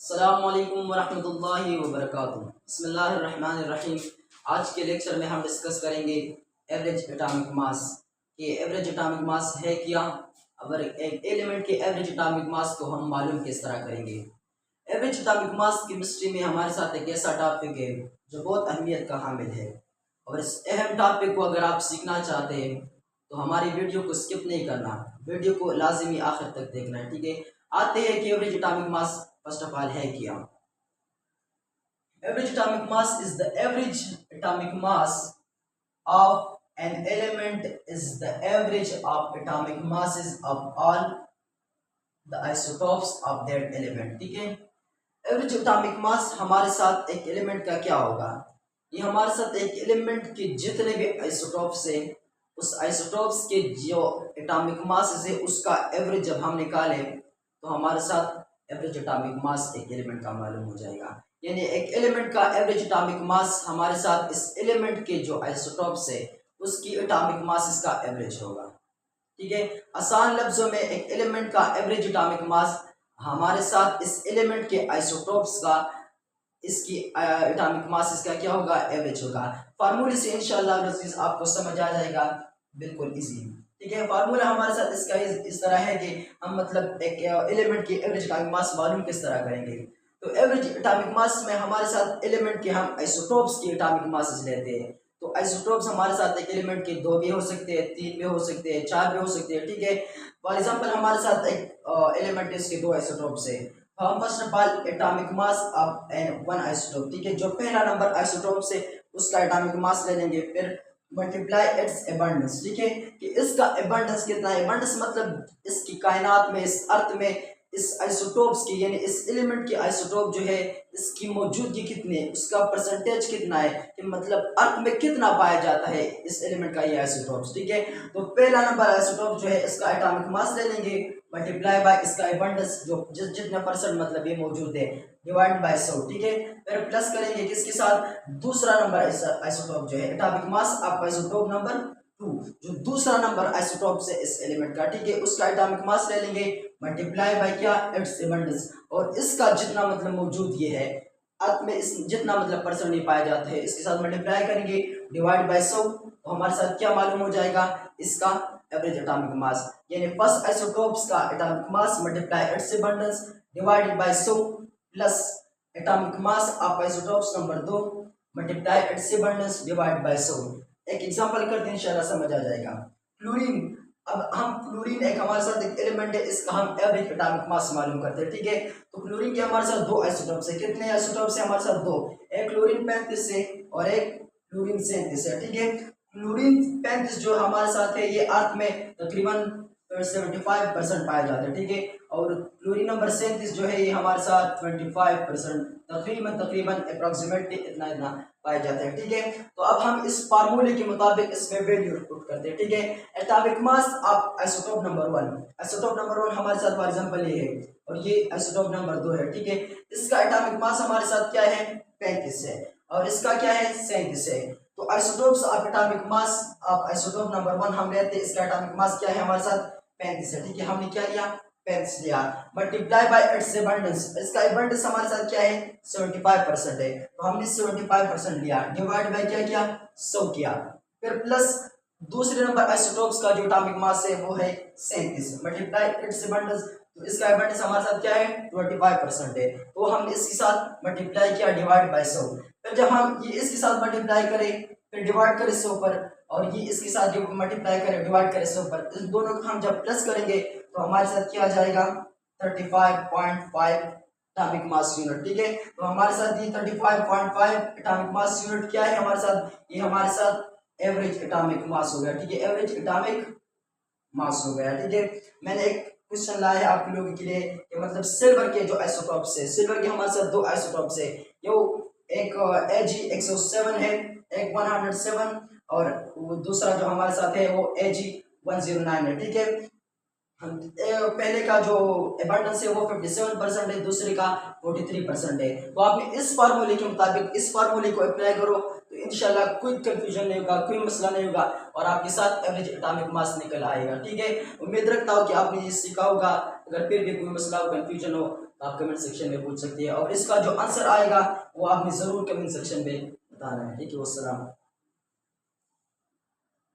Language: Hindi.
अस्सलामुअलैकुम वरहमतुल्लाहि वबरकातुहू। बिस्मिल्लाहिर्रहमानिर्रहीम। आज के लेक्चर में हम डिस्कस करेंगे एवरेज एटॉमिक मास कि एवरेज एटॉमिक मास है क्या। अगर एक एलिमेंट के एवरेज एटॉमिक मास को हम मालूम किस तरह करेंगे। एवरेज एटॉमिक मास केमिस्ट्री में हमारे साथ एक ऐसा टॉपिक है जो बहुत अहमियत का हामिल है, और इस अहम टॉपिक को अगर आप सीखना चाहते हैं तो हमारी वीडियो को स्किप नहीं करना, वीडियो को लाजिमी आखिर तक देखना है। ठीक है, आते हैं कि average atomic mass first of all है क्या। Average atomic mass is the average atomic mass of an element is the average of atomic masses of all the isotopes of that element। ठीक है, एवरेज एटॉमिक मास हमारे साथ एक एलिमेंट का क्या होगा, ये हमारे साथ एक एलिमेंट के जितने भी आइसोटॉप्स है उस आइसोटॉप्स के जो एटॉमिक मास है उसका एवरेज जब हम निकालें तो हमारे साथ एवरेज एटॉमिक मास एक एलिमेंट का मालूम हो जाएगा। यानी एक एलिमेंट का एवरेज एटॉमिक मास हमारे साथ इस एलिमेंट के जो आइसोटॉप्स है उसकी एटॉमिक मास इसका एवरेज होगा। ठीक है, आसान लफ्जों में एक एलिमेंट का एवरेज एटॉमिक मास हमारे साथ इस एलिमेंट के आइसोटॉप्स का इसकी एटॉमिक मास इसका क्या होगा, एवरेज होगा। फार्मूले से इंशाल्लाह आपको समझ आ जाएगा, बिल्कुल इजी। ठीक है, फार्मूला हमारे साथ इसका इस तरह है कि हम मतलब एक एलिमेंट की एवरेज एटॉमिक मास मालूम किस तरह करेंगे। तो एवरेज एटॉमिक मास में हमारे साथ एलिमेंट के हम आइसोटॉप्स की एटॉमिक मास लेते हैं। तो आइसोटॉप्स हमारे साथ एक एलिमेंट के 2 भी हो सकते हैं, 3 भी हो सकते हैं, 4 भी हो सकते हैं। ठीक है, फॉर एग्जांपल हमारे साथ एक एलिमेंट है, इसके 2 आइसोटॉप्स है। हम first of all atomic mass of one isotope, ठीक है, जो पहला नंबर आइसोटॉप से उसका एटॉमिक मास ले लेंगे, फिर मल्टीप्लाई इट्स एबंडेंस। ठीक है, कि इसका एबंडेंस कितना है, एबंडेंस मतलब इसकी कायनात में, इस अर्थ में इस आइसोटॉप्स की यानी इस एलिमेंट की आइसोटॉप जो है इसकी मौजूदगी कितनी है, उसका परसेंटेज कितना है, कि मतलब अर्थ में कितना पाया जाता है इस एलिमेंट का ये आइसोटॉप्स। ठीक है, तो पहला नंबर आइसोटॉप जो है इसका एटॉमिक मास ले लेंगे, मल्टीप्लाई बाय इसका एबंडेंस जो जितने परसेंट मतलब ये मौजूद है, डिवाइड बाय 100। ठीक है, फिर प्लस करेंगे किसके साथ, दूसरा नंबर आइसोटॉप जो है atomic mass of isotope number 2, जो दूसरा नंबर आइसोटॉप से इस एलिमेंट का, ठीक है, उसका एटॉमिक मास ले लेंगे, मल्टीप्लाई बाय क्या, इट्स एबंडेंस, और इसका जितना मतलब मौजूद ये है अर्थ में, इस जितना मतलब परसेंट नहीं पाया जाता है इसके साथ मल्टीप्लाई करेंगे, डिवाइड बाय 100। तो हमारे साथ क्या मालूम हो जाएगा, इसका एवरेज एटॉमिक मास, यानी फर्स्ट आइसोटॉप्स का atomic mass multiply it's abundance divided by 100 plus atomic mass of isotopes number 2 multiply it's abundance divide by 100। एक एग्जांपल करते हैं, इंशाल्लाह समझ आ जाएगा। क्लोरीन, अब हम क्लोरीन एक हमारे साथ एक एलिमेंट है, इसका हम एवरेज एटॉमिक मास मालूम करते हैं। ठीक है, तो क्लोरीन के हमारे साथ 2 आइसोटॉप्स है, कितने आइसोटॉप्स है हमारे साथ 2, एक क्लोरीन 35 है और एक क्लोरीन 37 है। ठीक है, क्लोरीन 35 जो हमारे साथ है ये अर्थ में तकरीबन 75% पाया जाता है। ठीक है, और क्लोरीन नंबर 37 जो है ये हमारे साथ 25% तकरीबन अप्रोक्सीमेटली इतना पाया जाता है। ठीक है, तो अब हम इस फार्मूले के मुताबिक इसमें वैल्यू पुट करते हैं। ठीक है, atomic mass of isotope number 1, isotope number 1 हमारे साथ फॉर एग्जांपल ये है और ये आइसोटॉप नंबर 2 है। ठीक है, इसका एटॉमिक मास हमारे साथ क्या है, 35 है, और इसका क्या है, 37 है। तो isotopes of atomic mass of isotope number 1 हम लेते हैं, इसका एटॉमिक मास क्या है हमारे साथ, 35 है। ठीक है, हमने क्या लिया, 35 लिया, मल्टीप्लाई बाय इट्स एबंडेंस, इसका एबंडेंस हमारे साथ क्या है, 75% है, तो हमने 75% लिया, डिवाइड बाय क्या किया, 100 किया, फिर प्लस दूसरे नंबर आइसोटॉप्स का जो एटॉमिक मास है वो है 37, मल्टीप्लाई इट्स एबंडेंस, तो इसका एबंडेंस हमारे साथ क्या है, 25% है, तो हमने इसके साथ मल्टीप्लाई किया, डिवाइड बाय 100। फिर जब हम ये इसके साथ मल्टीप्लाई करें, फिर डिवाइड करें 100 पर, और ये इसके साथ जो मल्टीप्लाई करें, डिवाइड करें 100 पर, इस दोनों को हम जब प्लस करेंगे तो हमारे साथ क्या आ जाएगा, 35.5 एटॉमिक मास यूनिट। ठीक है, तो हमारे साथ ये 35.5 एटॉमिक मास यूनिट क्या है हमारे साथ, ये हमारे साथ एवरेज एटॉमिक मास हो गया। ठीक है, एवरेज एटॉमिक मास हो गया। ठीक है, मैंने एक क्वेश्चन लाया है आप लोगों के लिए कि मतलब सिल्वर के जो आइसोटॉप्स है, सिल्वर के हमारे साथ 2 आइसोटॉप्स है, यो एक Ag107 है, एक 107, और दूसरा जो हमारे साथ है वो Ag109 है। ठीक है, पहले का जो एबंडेंस है वो 57% है, दूसरे का 43% है। तो आपने इस फार्मूले के मुताबिक इस फार्मूले को अप्लाई करो तो इंशाल्लाह कोई कंफ्यूजन नहीं होगा, कोई मसला नहीं होगा, और आपके साथ एवरेज एटॉमिक मास निकल आएगा। ठीक है, उम्मीद रखता हूँ कि आपने ये सीखा होगा। अगर फिर भी कोई मसला हो, कंफ्यूजन हो तो आप कमेंट सेक्शन में पूछ सकते हैं और इसका जो आंसर आएगा वो आपने ज़रूर कमेंट सेक्शन में बताना है। ठीक है, वस्सलाम।